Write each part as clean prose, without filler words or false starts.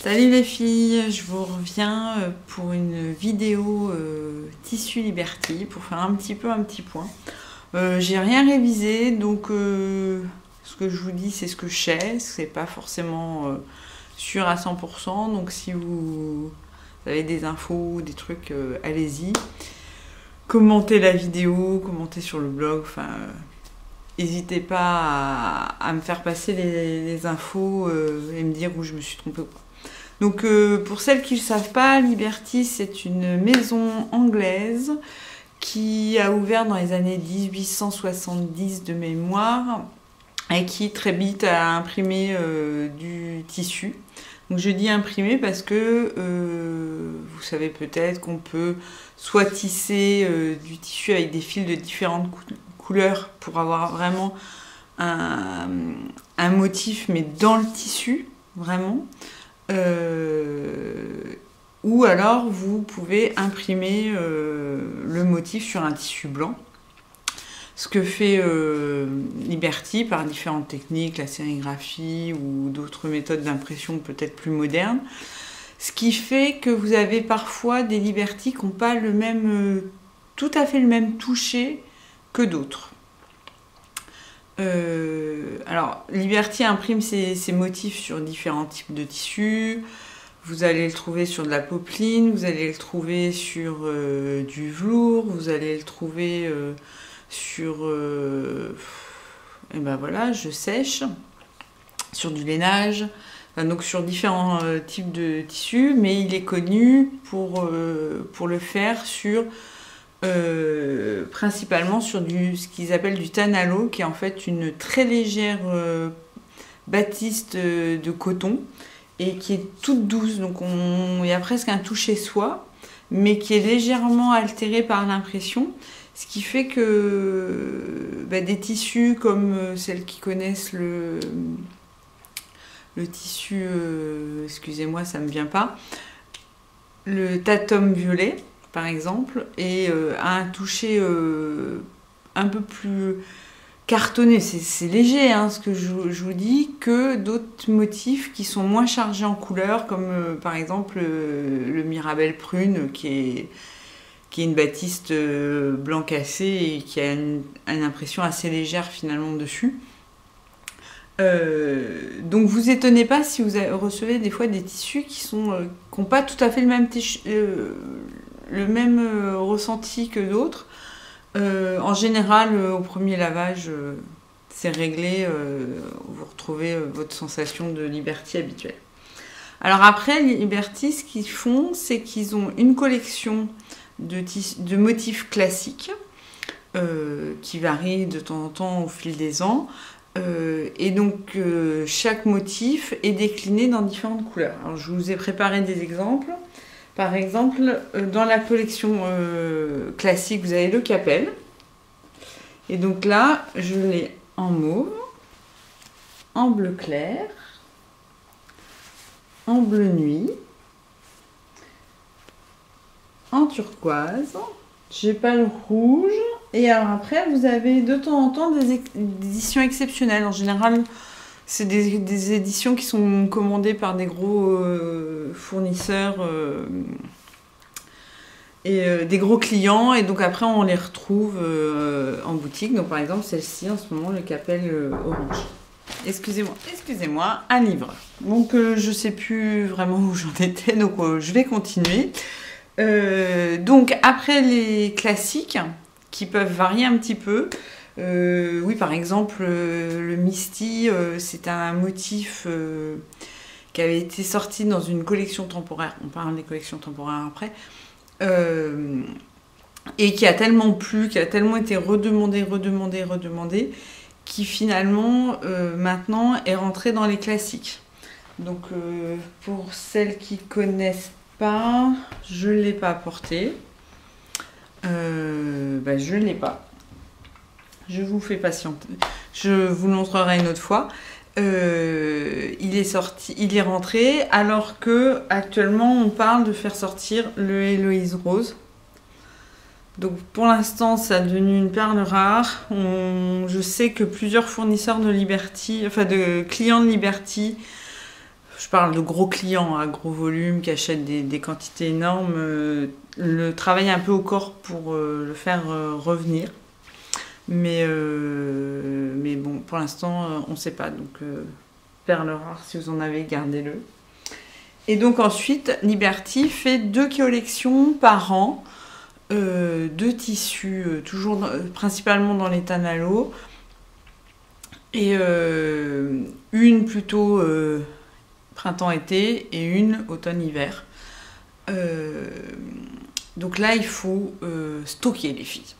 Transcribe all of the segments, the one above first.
Salut les filles, je vous reviens pour une vidéo Tissu Liberty pour faire un petit point. J'ai rien révisé, donc ce que je vous dis c'est ce que je sais, c'est pas forcément sûr à 100%, donc si vous avez des infos, des trucs, allez-y. Commentez la vidéo, commentez sur le blog, enfin n'hésitez pas à me faire passer les infos et me dire où je me suis trompée ou pas. Donc pour celles qui ne le savent pas, Liberty c'est une maison anglaise qui a ouvert dans les années 1870 de mémoire et qui très vite a imprimé du tissu. Donc je dis imprimer parce que vous savez peut-être qu'on peut soit tisser du tissu avec des fils de différentes couleurs pour avoir vraiment un motif mais dans le tissu, vraiment. Ou alors vous pouvez imprimer le motif sur un tissu blanc, ce que fait Liberty par différentes techniques, la sérigraphie ou d'autres méthodes d'impression peut-être plus modernes, ce qui fait que vous avez parfois des Liberty qui n'ont pas le même, tout à fait le même toucher que d'autres. Alors, Liberty imprime ses motifs sur différents types de tissus. Vous allez le trouver sur de la popeline, vous allez le trouver sur du velours, vous allez le trouver sur et ben voilà, je sèche, sur du lainage, enfin, donc sur différents types de tissus, mais il est connu pour le faire sur principalement sur ce qu'ils appellent du tanalo, qui est en fait une très légère batiste de coton et qui est toute douce, donc il y a presque un toucher soie, mais qui est légèrement altéré par l'impression, ce qui fait que des tissus comme celles qui connaissent le tissu, excusez-moi ça me vient pas, le tatum violet par exemple, et a un toucher un peu plus cartonné, c'est léger hein, ce que je vous dis, que d'autres motifs qui sont moins chargés en couleurs, comme par exemple le Mirabelle prune, qui est une batiste blanc cassé et qui a une impression assez légère finalement dessus. Donc vous étonnez pas si vous recevez des fois des tissus qui n'ont pas tout à fait le même ressenti que d'autres. En général, au premier lavage, c'est réglé, vous retrouvez votre sensation de Liberty habituelle. Alors après, Liberty, ce qu'ils font, c'est qu'ils ont une collection de motifs classiques qui varient de temps en temps au fil des ans. Et donc, chaque motif est décliné dans différentes couleurs. Alors, je vous ai préparé des exemples. Par exemple, dans la collection classique, vous avez le Capel. Et donc là, je l'ai en mauve, en bleu clair, en bleu nuit, en turquoise. J'ai pas le rouge. Et alors après, vous avez de temps en temps des éditions exceptionnelles. En général, c'est des éditions qui sont commandées par des gros fournisseurs et des gros clients. Et donc après, on les retrouve en boutique. Donc par exemple, celle-ci, en ce moment, le Capel orange. Excusez-moi, un livre. Donc je sais plus vraiment où j'en étais, donc je vais continuer. Donc après les classiques, qui peuvent varier un petit peu. Oui, par exemple, le Misty, c'est un motif qui avait été sorti dans une collection temporaire. On parle des collections temporaires après. Et qui a tellement plu, qui a tellement été redemandé, qui finalement, maintenant, est rentré dans les classiques. Donc, pour celles qui ne connaissent pas, je ne l'ai pas apporté. Je ne l'ai pas. Je vous fais patienter. Je vous le montrerai une autre fois. Il est sorti, il est rentré, alors que actuellement on parle de faire sortir le Héloïse Rose. Donc pour l'instant, ça a devenu une perle rare. Je sais que plusieurs fournisseurs de Liberty, enfin de clients de Liberty, je parle de gros clients à gros volume qui achètent des quantités énormes, le travail un peu au corps pour le faire revenir. Mais bon, pour l'instant, on ne sait pas. Donc, perle rare, si vous en avez, gardez-le. Et donc ensuite, Liberty fait 2 collections par an de tissus, toujours principalement dans les Tanalo. Et une plutôt printemps-été et une automne-hiver. Donc là, il faut stocker les filles.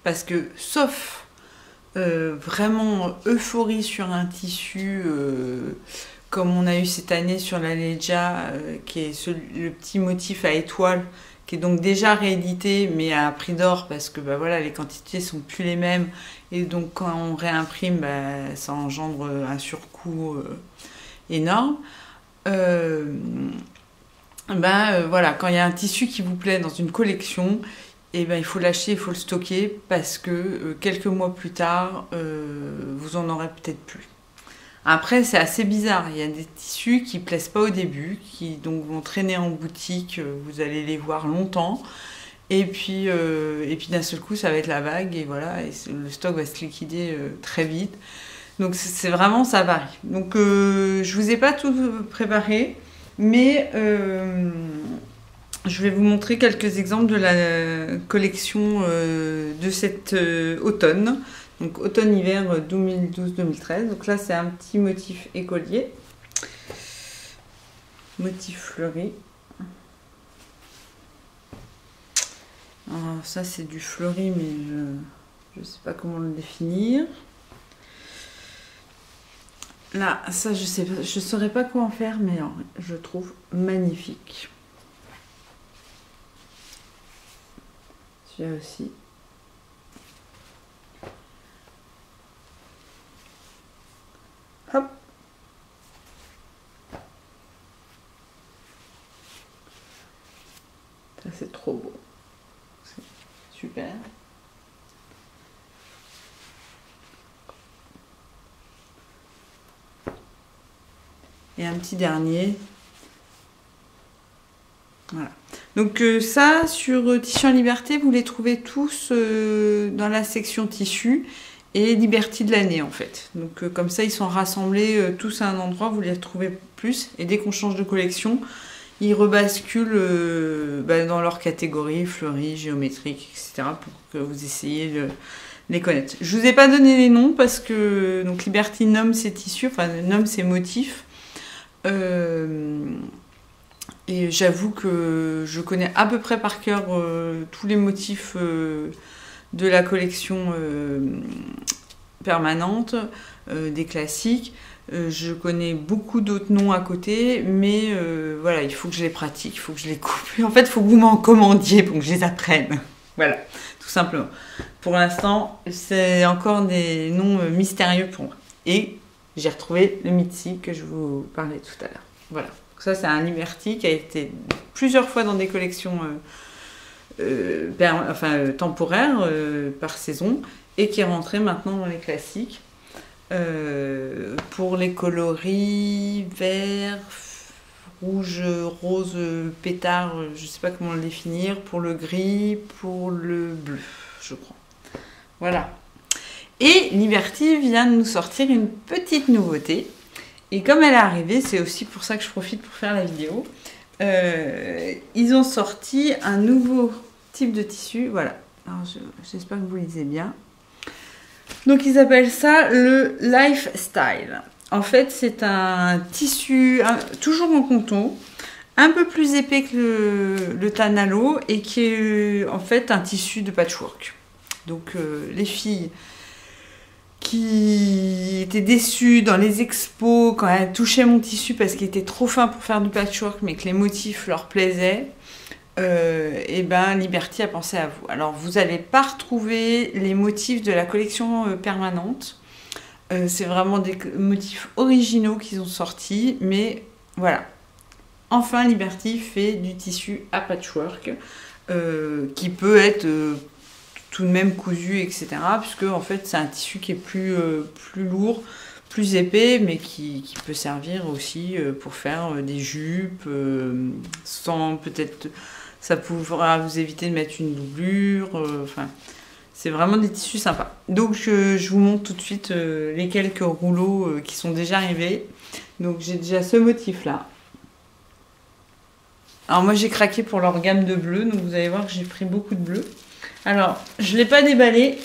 Parce que, sauf vraiment euphorie sur un tissu, comme on a eu cette année sur la Legia, qui est le petit motif à étoile, qui est donc déjà réédité, mais à prix d'or, parce que bah, voilà, les quantités sont plus les mêmes. Et donc, quand on réimprime, bah, ça engendre un surcoût énorme. Voilà, quand il y a un tissu qui vous plaît dans une collection, et ben, il faut l'acheter, il faut le stocker parce que quelques mois plus tard, vous en aurez peut-être plus. Après, c'est assez bizarre. Il y a des tissus qui ne plaisent pas au début, qui donc vont traîner en boutique. Vous allez les voir longtemps. Et puis d'un seul coup, ça va être la vague. Et voilà, et le stock va se liquider très vite. Donc, c'est vraiment, ça varie. Donc, je ne vous ai pas tout préparé. Mais je vais vous montrer quelques exemples de la collection de cet automne. Donc automne-hiver 2012-2013. Donc là, c'est un petit motif écolier. Motif fleuri. Alors ça, c'est du fleuri, mais je ne sais pas comment le définir. Là, ça, je saurais pas quoi en faire, mais alors, je trouve magnifique. Celui-là aussi. Hop. Ça, c'est trop beau. C'est super. Et un petit dernier. Voilà. Donc ça, sur Tissu en Liberté, vous les trouvez tous dans la section tissu et Liberty de l'année en fait. Donc comme ça, ils sont rassemblés tous à un endroit, vous les retrouvez plus. Et dès qu'on change de collection, ils rebasculent dans leur catégorie, fleurie, géométrique, etc. pour que vous essayiez de les connaître. Je vous ai pas donné les noms parce que donc Liberty nomme ses tissus, enfin nomme ses motifs. Et j'avoue que je connais à peu près par cœur tous les motifs de la collection permanente, des classiques. Je connais beaucoup d'autres noms à côté, mais voilà, il faut que je les pratique, il faut que je les coupe. En fait, il faut que vous m'en commandiez pour que je les apprenne. Voilà, tout simplement. Pour l'instant, c'est encore des noms mystérieux pour moi. Et j'ai retrouvé le Mitzi que je vous parlais tout à l'heure. Voilà. Ça, c'est un Liberty qui a été plusieurs fois dans des collections temporaires par saison et qui est rentré maintenant dans les classiques. Pour les coloris vert, rouge, rose, pétard, je ne sais pas comment le définir. Pour le gris, pour le bleu, je crois. Voilà. Et Liberty vient de nous sortir une petite nouveauté. Et comme elle est arrivée, c'est aussi pour ça que je profite pour faire la vidéo. Ils ont sorti un nouveau type de tissu. Voilà. Alors, j'espère que vous lisez bien. Donc, ils appellent ça le Lifestyle. En fait, c'est un tissu toujours en coton, un peu plus épais que le Tanalo et qui est en fait un tissu de patchwork. Donc, les filles qui étaient déçues dans les expos quand elles touchaient mon tissu parce qu'il était trop fin pour faire du patchwork mais que les motifs leur plaisaient, et ben Liberty a pensé à vous. Alors vous n'allez pas retrouver les motifs de la collection permanente, c'est vraiment des motifs originaux qu'ils ont sortis, mais voilà, enfin Liberty fait du tissu à patchwork qui peut être tout de même cousu, etc. Puisque en fait c'est un tissu qui est plus lourd, plus épais, mais qui peut servir aussi pour faire des jupes, sans peut-être... Ça pourra vous éviter de mettre une doublure, enfin... C'est vraiment des tissus sympas. Donc je vous montre tout de suite les quelques rouleaux qui sont déjà arrivés. Donc j'ai déjà ce motif là. Alors moi j'ai craqué pour leur gamme de bleu. Donc vous allez voir que j'ai pris beaucoup de bleu. Alors je ne l'ai pas déballé.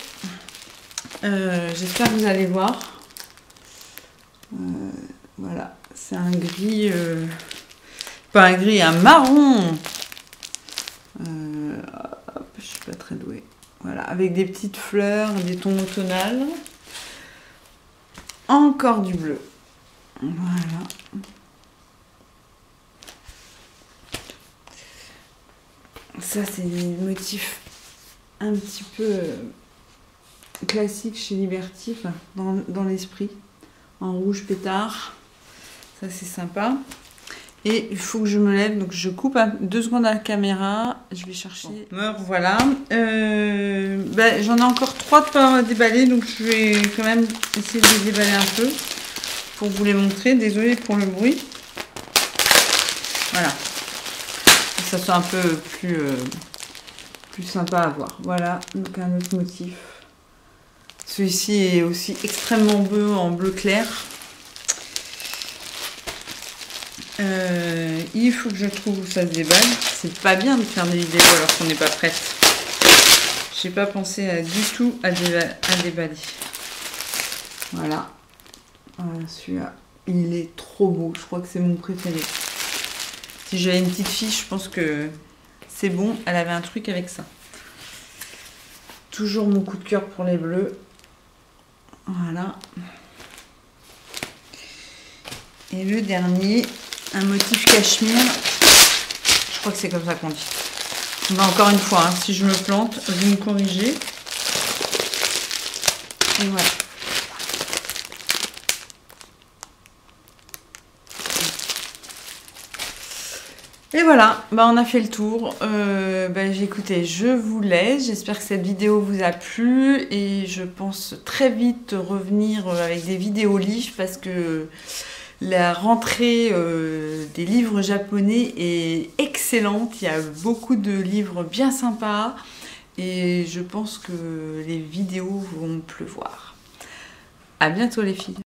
J'espère que vous allez voir. Voilà. C'est un gris... pas un gris, un marron. Hop, je suis pas très douée. Voilà, avec des petites fleurs, des tons automnales. Encore du bleu. Voilà. Ça, c'est des motifs un petit peu classiques chez Liberty, enfin, dans l'esprit. En rouge pétard. Ça, c'est sympa. Et il faut que je me lève, donc je coupe 2 secondes à la caméra. Je vais chercher. Voilà. J'en ai encore 3 de pas déballés, donc je vais quand même essayer de les déballer un peu pour vous les montrer. Désolée pour le bruit. Voilà. Que ça soit un peu plus sympa à voir. Voilà, donc un autre motif. Celui-ci est aussi extrêmement beau en bleu clair. Il faut que je trouve où ça se déballe. C'est pas bien de faire des vidéos alors qu'on n'est pas prête. J'ai pas pensé du tout à déballer. Voilà. Voilà, celui-là, il est trop beau. Je crois que c'est mon préféré. Si j'avais une petite fille, je pense que c'est bon. Elle avait un truc avec ça. Toujours mon coup de cœur pour les bleus. Voilà. Et le dernier, un motif cachemire. Je crois que c'est comme ça qu'on dit. Bah, encore une fois, hein, si je me plante, vous me corrigez. Et voilà. Et voilà, bah, on a fait le tour. Écoutez, je vous laisse. J'espère que cette vidéo vous a plu. Et je pense très vite revenir avec des vidéos livres parce que la rentrée des livres japonais est excellente. Il y a beaucoup de livres bien sympas et je pense que les vidéos vont pleuvoir. À bientôt les filles.